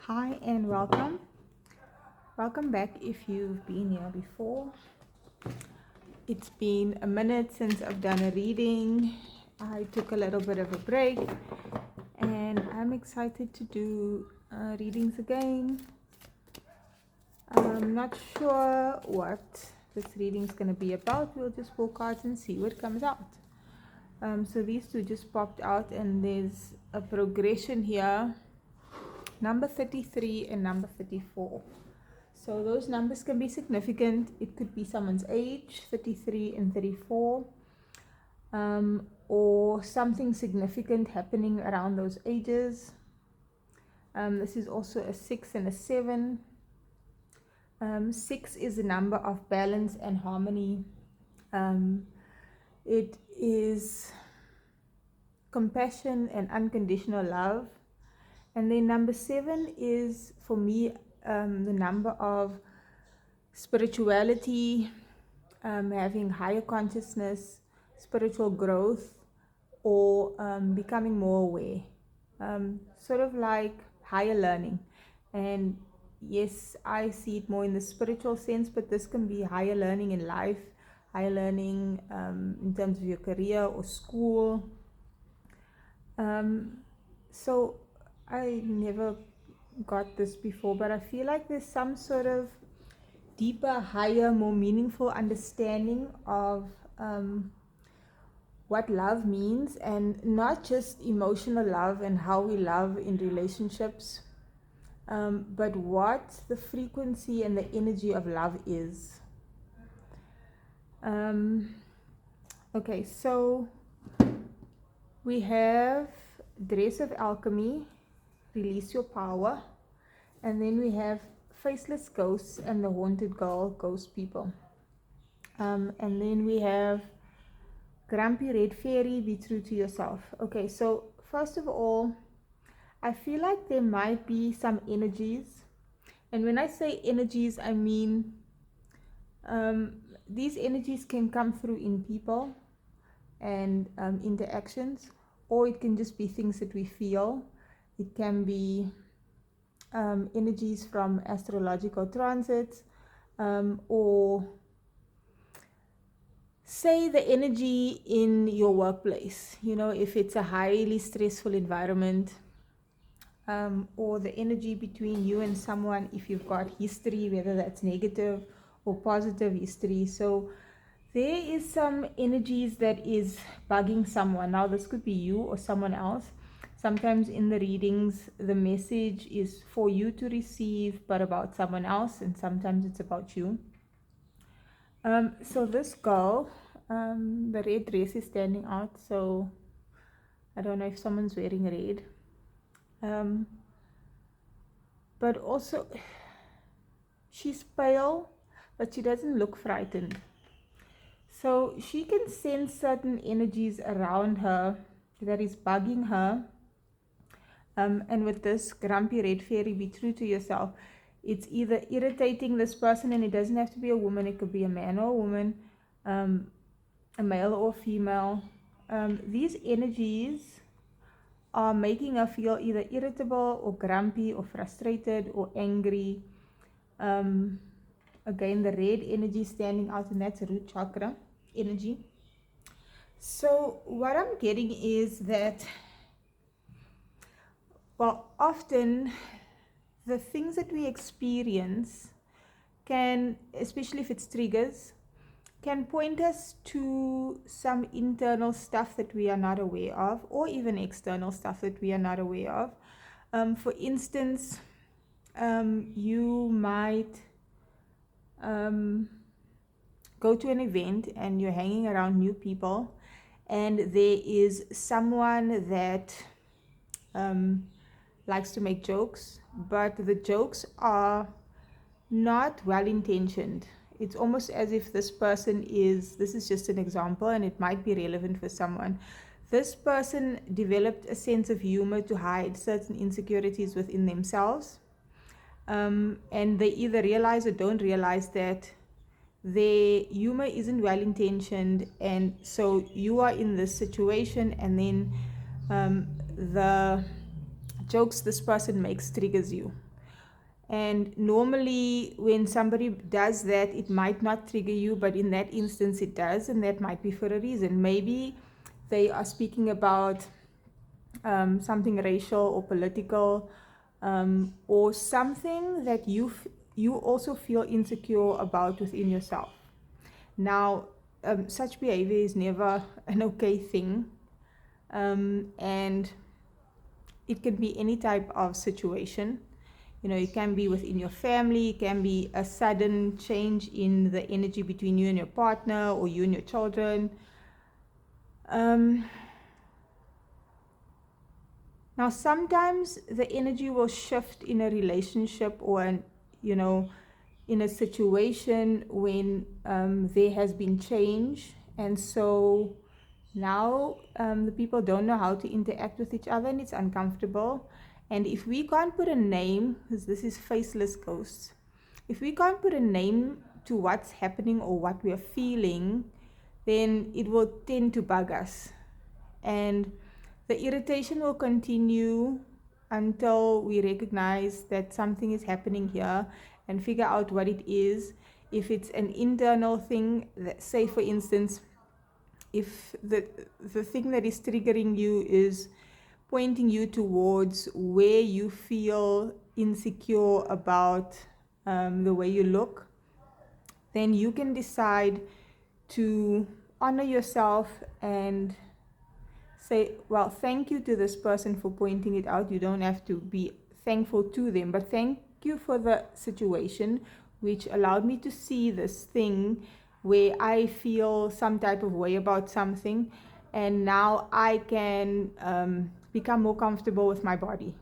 Hi and welcome. Welcome back if you've been here before. It's been a minute since I've done a reading. I took a little bit of a break and I'm excited to do readings again. I'm not sure what this reading is going to be about. We'll just pull cards and see what comes out. So these two just popped out and there's a progression here. Number 33 and number 34. So those numbers can be significant. It could be someone's age, 33 and 34, or something significant happening around those ages. This is also a 6 and a 7. 6 is a number of balance and harmony. It is compassion and unconditional love. And then number 7 is, for me, the number of spirituality, having higher consciousness, spiritual growth, or becoming more aware, sort of like higher learning. And yes, I see it more in the spiritual sense, but this can be higher learning in life, higher learning in terms of your career or school. So I never got this before, but I feel like there's some sort of deeper, higher, more meaningful understanding of what love means, and not just emotional love and how we love in relationships, but what the frequency and the energy of love is. Okay, so we have Dress of Alchemy, Release Your Power, and then we have Faceless Ghosts and the Haunted Girl, Ghost People. And then we have Grumpy Red Fairy, Be True to Yourself. Okay, so first of all, I feel like there might be some energies. And when I say energies, I mean these energies can come through in people and interactions, or it can just be things that we feel. It can be energies from astrological transits, or say the energy in your workplace, if it's a highly stressful environment, or the energy between you and someone, if you've got history, whether that's negative or positive history. So there is some energies that is bugging someone. Now this could be you or someone else. Sometimes in the readings, the message is for you to receive, but about someone else, and sometimes it's about you. So this girl, the red dress is standing out, so I don't know if someone's wearing red. But also, she's pale, but she doesn't look frightened. So she can sense certain energies around her that is bugging her. And with this Grumpy Red Fairy, Be True to Yourself, it's either irritating this person, and it doesn't have to be a woman, it could be a man or a woman, a male or female. These energies are making her feel either irritable or grumpy or frustrated or angry. Again, the red energy standing out, and that's root chakra energy. So what I'm getting is that, well, often the things that we experience can, especially if it's triggers, can point us to some internal stuff that we are not aware of, or even external stuff that we are not aware of. For instance, you might go to an event and you're hanging around new people, and there is someone that likes to make jokes, but the jokes are not well intentioned. It's almost as if this is just an example, and it might be relevant for someone. This person developed a sense of humor to hide certain insecurities within themselves, and they either realize or don't realize that their humor isn't well intentioned, and so you are in this situation, and then the jokes this person makes triggers you. And normally when somebody does that, it might not trigger you, but in that instance it does, and that might be for a reason. Maybe they are speaking about something racial or political, or something that you also feel insecure about within yourself. Now, such behavior is never an okay thing, and it can be any type of situation. It can be within your family, it can be a sudden change in the energy between you and your partner, or you and your children. Now, sometimes the energy will shift in a relationship, or in a situation when there has been change, and so now the people don't know how to interact with each other, and it's uncomfortable. And if we can't put a name, because this is faceless ghosts, if we can't put a name to what's happening or what we are feeling, then it will tend to bug us. And the irritation will continue until we recognize that something is happening here and figure out what it is. If it's an internal thing, say for instance, if the thing that is triggering you is pointing you towards where you feel insecure about the way you look, then you can decide to honor yourself and say, well, thank you to this person for pointing it out. You don't have to be thankful to them, but thank you for the situation which allowed me to see this thing where I feel some type of way about something, and now I can become more comfortable with my body,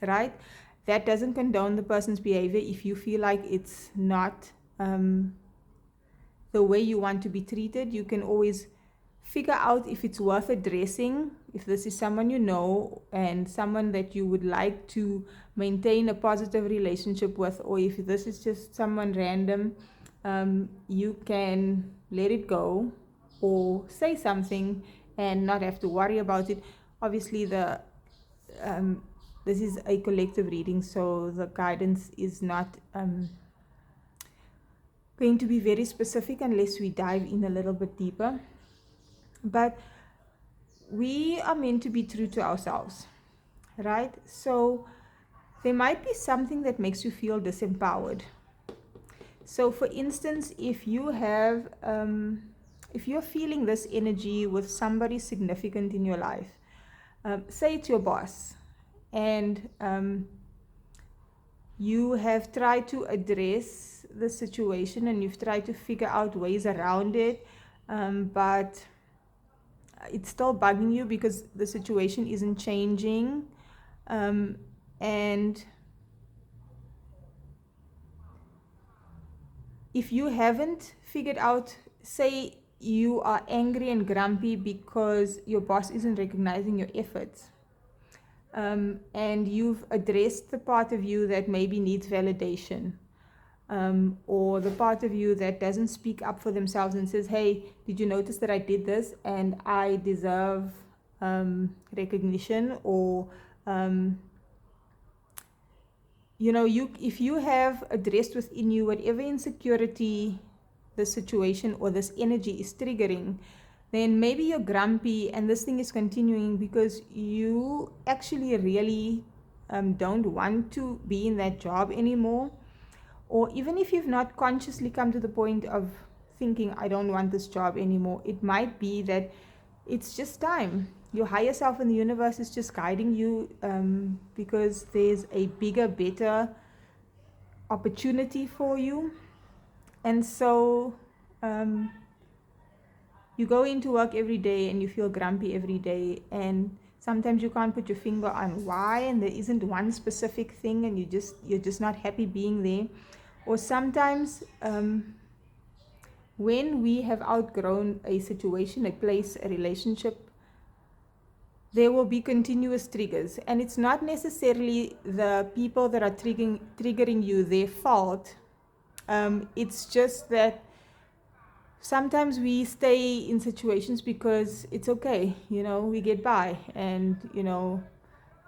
right? That doesn't condone the person's behavior. If you feel like it's not the way you want to be treated, you can always figure out if it's worth addressing, if this is someone you know and someone that you would like to maintain a positive relationship with, or if this is just someone random, you can let it go or say something and not have to worry about it. Obviously, this is a collective reading, so the guidance is not going to be very specific unless we dive in a little bit deeper. But we are meant to be true to ourselves, right? So there might be something that makes you feel disempowered. So for instance, if you're feeling this energy with somebody significant in your life, say it's your boss, and you have tried to address the situation and you've tried to figure out ways around it, but it's still bugging you because the situation isn't changing, and if you haven't figured out, say you are angry and grumpy because your boss isn't recognizing your efforts, and you've addressed the part of you that maybe needs validation, or the part of you that doesn't speak up for themselves and says, hey, did you notice that I did this and I deserve recognition, or if you have addressed within you whatever insecurity the situation or this energy is triggering, then maybe you're grumpy and this thing is continuing because you actually really don't want to be in that job anymore. Or even if you've not consciously come to the point of thinking, I don't want this job anymore, it might be that it's just time. Your higher self in the universe is just guiding you, because there's a bigger, better opportunity for you. And so you go into work every day and you feel grumpy every day, and sometimes you can't put your finger on why, and there isn't one specific thing, and you're just not happy being there. Or sometimes when we have outgrown a situation, a place, a relationship, there will be continuous triggers, and it's not necessarily the people that are triggering you their fault. It's just that sometimes we stay in situations because it's okay, we get by, and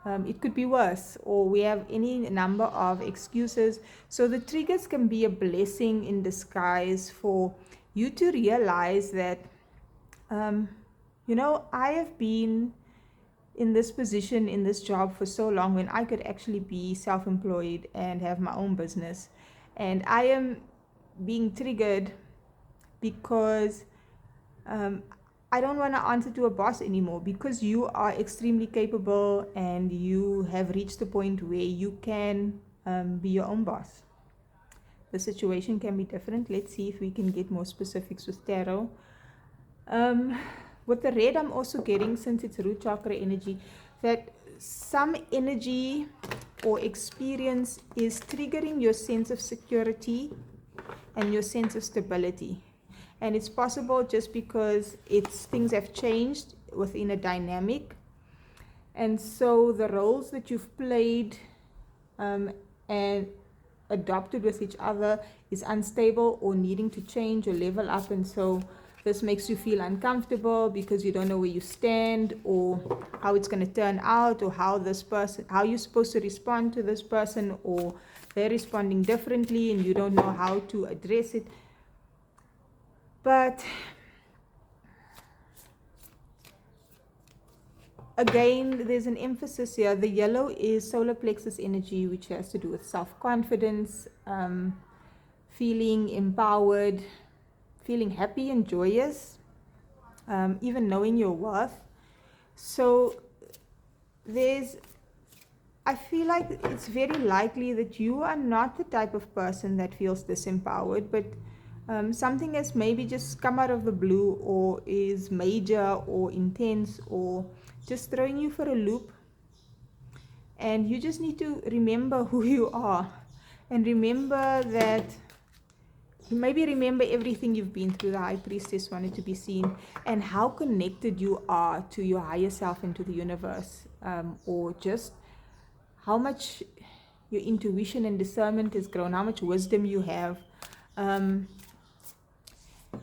it could be worse, or we have any number of excuses. So the triggers can be a blessing in disguise for you to realize that, I have been in this position, in this job for so long, when I could actually be self-employed and have my own business. And I am being triggered because I don't want to answer to a boss anymore, because you are extremely capable and you have reached the point where you can be your own boss. The situation can be different. Let's see if we can get more specifics with tarot. With the red, I'm also getting, since it's root chakra energy, that some energy or experience is triggering your sense of security and your sense of stability. And it's possible just because things have changed within a dynamic. And so the roles that you've played and adopted with each other is unstable or needing to change or level up. And so this makes you feel uncomfortable because you don't know where you stand or how it's going to turn out, or how you're supposed to respond to this person, or they're responding differently and you don't know how to address it. But again, there's an emphasis here. The yellow is solar plexus energy, which has to do with self-confidence, feeling empowered, feeling happy and joyous, even knowing your worth. So I feel like it's very likely that you are not the type of person that feels disempowered, but something has maybe just come out of the blue, or is major or intense, or just throwing you for a loop. And you just need to remember who you are, and remember everything you've been through. The high priestess wanted to be seen, and how connected you are to your higher self and to the universe, or just how much your intuition and discernment has grown, how much wisdom you have.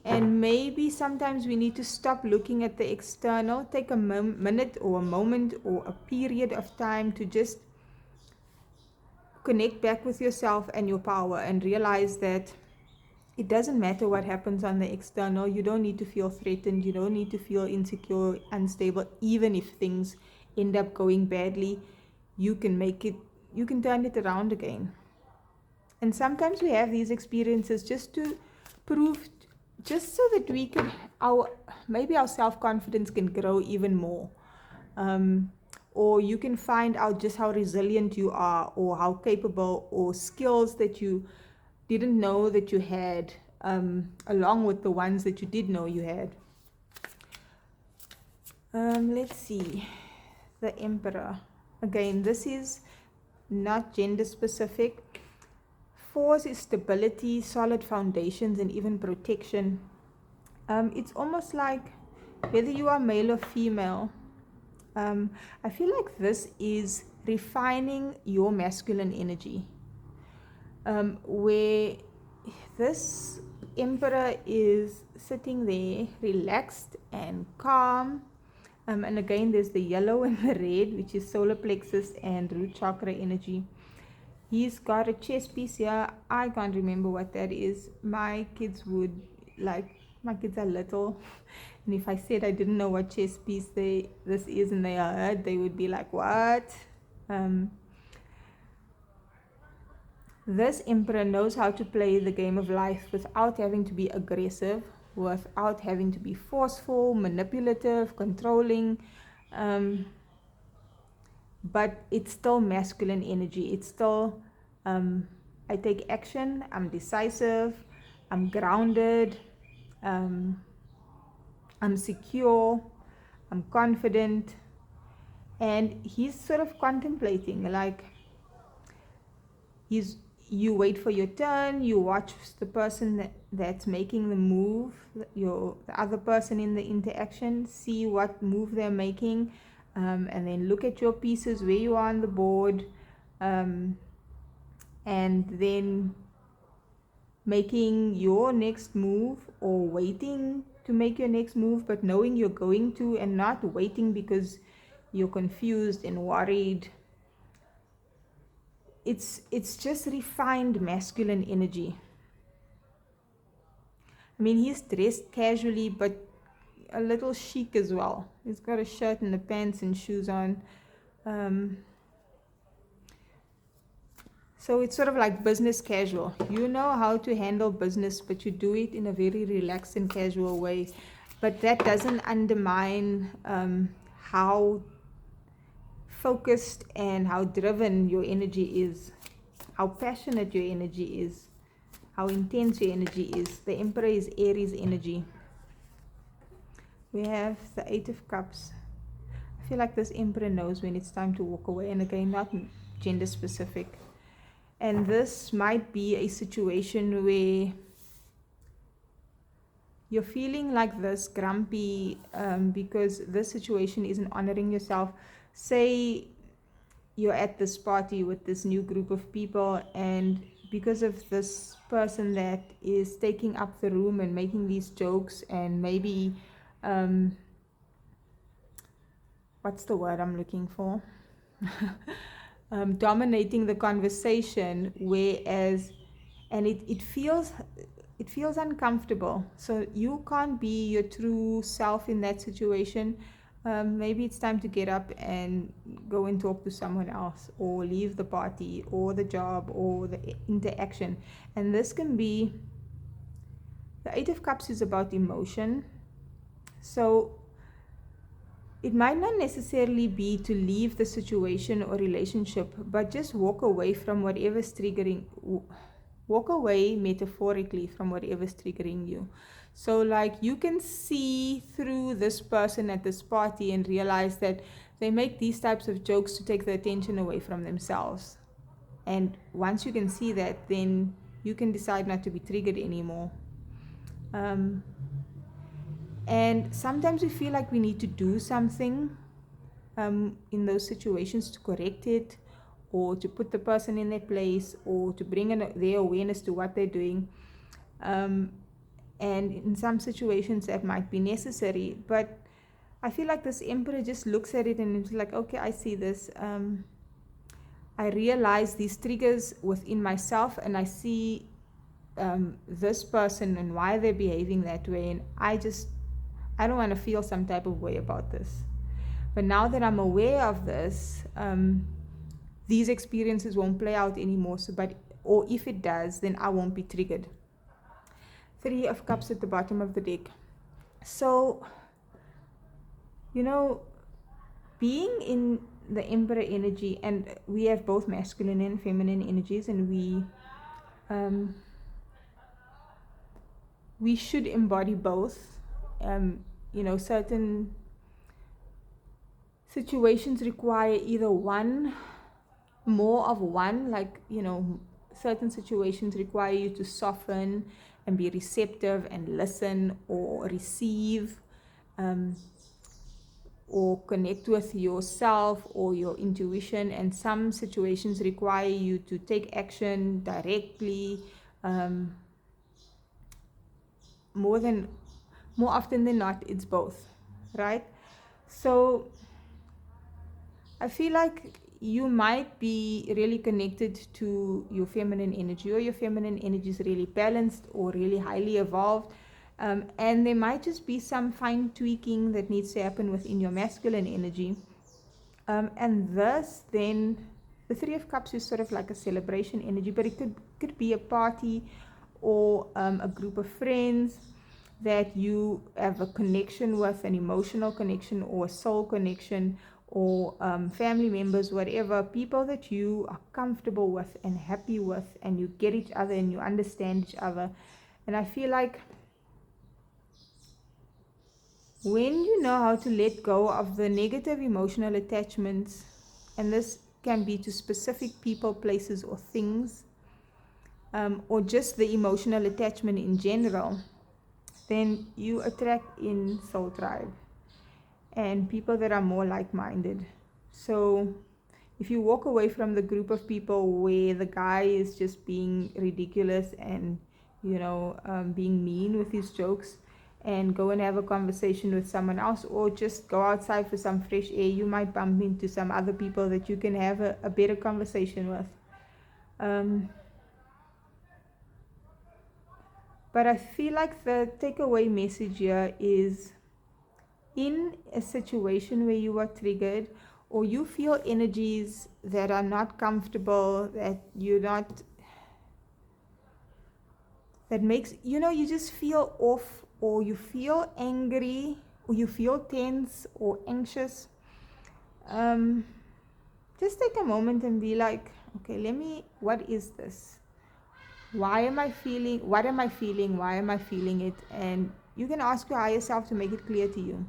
And maybe sometimes we need to stop looking at the external, take a minute or a moment or a period of time to just connect back with yourself and your power, and realize that it doesn't matter what happens on the external. You don't need to feel threatened. You don't need to feel insecure, unstable. Even if things end up going badly, you can turn it around again. And sometimes we have these experiences just to prove, just so that maybe our self-confidence can grow even more. Or you can find out just how resilient you are, or how capable, or skills that you didn't know that you had, along with the ones that you did know you had. Let's see. The Emperor. Again, this is not gender specific. Force is stability, solid foundations, and even protection. It's almost like whether you are male or female, I feel like this is refining your masculine energy, where this Emperor is sitting there relaxed and calm. And again, there's the yellow and the red, which is solar plexus and root chakra energy. He's got a chess piece here. I can't remember what that is. My kids are little, and if I said I didn't know what chess piece this is and they heard, they would be like, what? This Emperor knows how to play the game of life without having to be aggressive, without having to be forceful, manipulative, controlling. But it's still masculine energy. It's still, I take action, I'm decisive, I'm grounded, I'm secure, I'm confident. And he's sort of contemplating, like, you wait for your turn, you watch the person that's making the move, the other person in the interaction, see what move they're making, and then look at your pieces, where you are on the board, and then making your next move, or waiting to make your next move, but knowing you're going to, and not waiting because you're confused and worried. It's just refined masculine energy. I mean, he's dressed casually, but a little chic as well. He's got a shirt and the pants and shoes on. So it's sort of like business casual. You know how to handle business, but you do it in a very relaxed and casual way. But that doesn't undermine how focused and how driven your energy is, how passionate your energy is, how intense your energy is. The Emperor is Aries energy. We have the Eight of Cups. I feel like this Emperor knows when it's time to walk away, and again, not gender specific. And this might be a situation where you're feeling like this, grumpy, because this situation isn't honoring yourself. Say you're at this party with this new group of people, and because of this person that is taking up the room and making these jokes and maybe, what's the word I'm looking for? Dominating the conversation, whereas, and it feels uncomfortable. So you can't be your true self in that situation. Maybe it's time to get up and go and talk to someone else, or leave the party or the job or the interaction. And this can be, the Eight of Cups is about emotion. So it might not necessarily be to leave the situation or relationship, but just walk away from whatever's triggering. Walk away metaphorically from whatever's triggering you. So like you can see through this person at this party and realize that they make these types of jokes to take the attention away from themselves. And once you can see that, then you can decide not to be triggered anymore. And sometimes we feel like we need to do something in those situations to correct it, or to put the person in their place, or to bring their awareness to what they're doing. And in some situations that might be necessary. But I feel like this Emperor just looks at it and is like, okay, I see this. I realize these triggers within myself, and I see this person and why they're behaving that way. And I don't want to feel some type of way about this. But now that I'm aware of this, these experiences won't play out anymore. Or if it does, then I won't be triggered. Three of Cups at the bottom of the deck. So, being in the Emperor energy, and we have both masculine and feminine energies, and we should embody both. Certain situations require either more of one, like, certain situations require you to soften and be receptive and listen, or receive, or connect with yourself or your intuition. And some situations require you to take action directly. More often than not, it's both, right? So I feel like you might be really connected to your feminine energy, or your feminine energy is really balanced or really highly evolved. And there might just be some fine tweaking that needs to happen within your masculine energy. And thus, then, the Three of Cups is sort of like a celebration energy, but it could be a party, or a group of friends that you have a connection with, an emotional connection or a soul connection, or family members, whatever, people that you are comfortable with and happy with, and you get each other and you understand each other. And I feel like when you know how to let go of the negative emotional attachments, and this can be to specific people, places, or things, or just the emotional attachment in general, then you attract in soul tribe and people that are more like-minded. So if you walk away from the group of people where the guy is just being ridiculous and being mean with his jokes, and go and have a conversation with someone else, or just go outside for some fresh air. You might bump into some other people that you can have a better conversation with. But I feel like the takeaway message here is, in a situation where you are triggered or you feel energies that are not comfortable, that you're not, that makes, you just feel off, or you feel angry, or you feel tense or anxious, just take a moment and be like, okay, what is this? Why am I feeling, what am I feeling? Why am I feeling it? And you can ask your higher self to make it clear to you.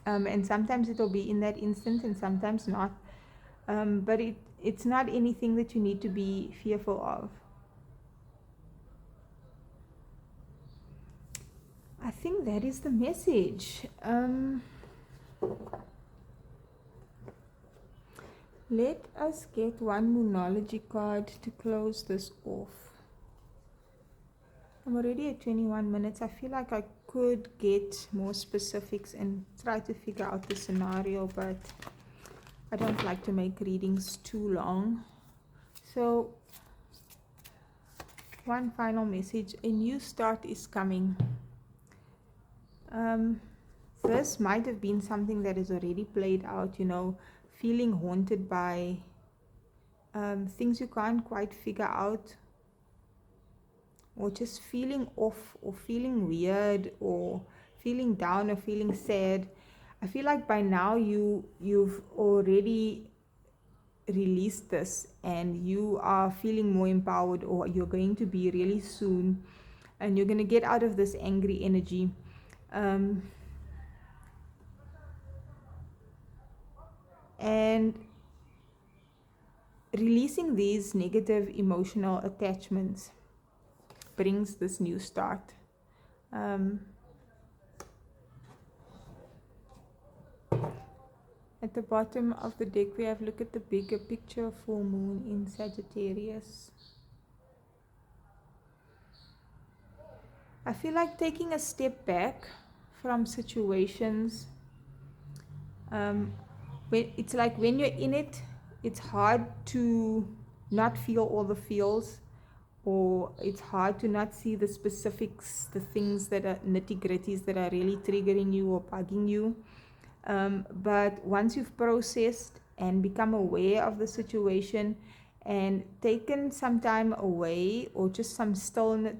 And sometimes it'll be in that instant and sometimes not. But it's not anything that you need to be fearful of. I think that is the message. Let us get one Moonology card to close this off. I'm already at 21 minutes. I feel like I could get more specifics and try to figure out the scenario, but I don't like to make readings too long. So, one final message: a new start is coming. This might have been something that is already played out, feeling haunted by things you can't quite figure out, or just feeling off, or feeling weird, or feeling down, or feeling sad. I feel like by now you've already released this and you are feeling more empowered, or you're going to be really soon, and you're going to get out of this angry energy. And releasing these negative emotional attachments brings this new start. At the bottom of the deck, we have look at the bigger picture, full moon in Sagittarius. I feel like taking a step back from situations. It's like when you're in it, it's hard to not feel all the feels, or it's hard to not see the specifics, the things that are nitty-gritties that are really triggering you or bugging you. But once you've processed and become aware of the situation and taken some time away, or just some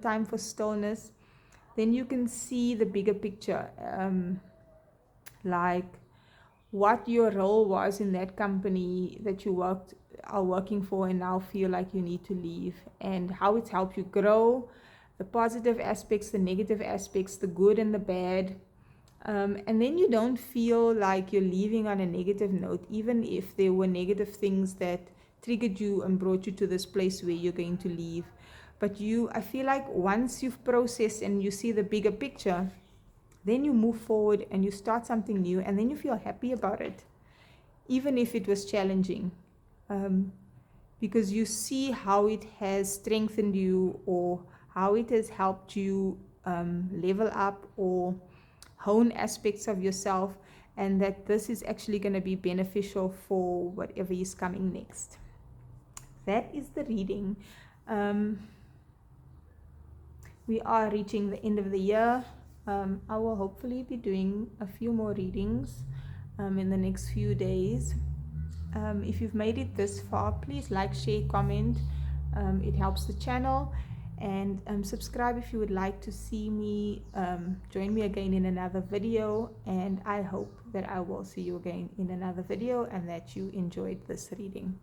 time for stillness, then you can see the bigger picture, like what your role was in that company that you are working for and now feel like you need to leave, and how it's helped you grow, the positive aspects, the negative aspects, the good and the bad. And then you don't feel like you're leaving on a negative note, even if there were negative things that triggered you and brought you to this place where you're going to leave. But I feel like once you've processed and you see the bigger picture, then you move forward and you start something new, and then you feel happy about it, even if it was challenging, because you see how it has strengthened you, or how it has helped you level up or hone aspects of yourself, and that this is actually going to be beneficial for whatever is coming next. That is the reading. We are reaching the end of the year. I will hopefully be doing a few more readings in the next few days. If you've made it this far, please like, share, comment. It helps the channel. And subscribe if you would like to see me. Join me again in another video. And I hope that I will see you again in another video and that you enjoyed this reading.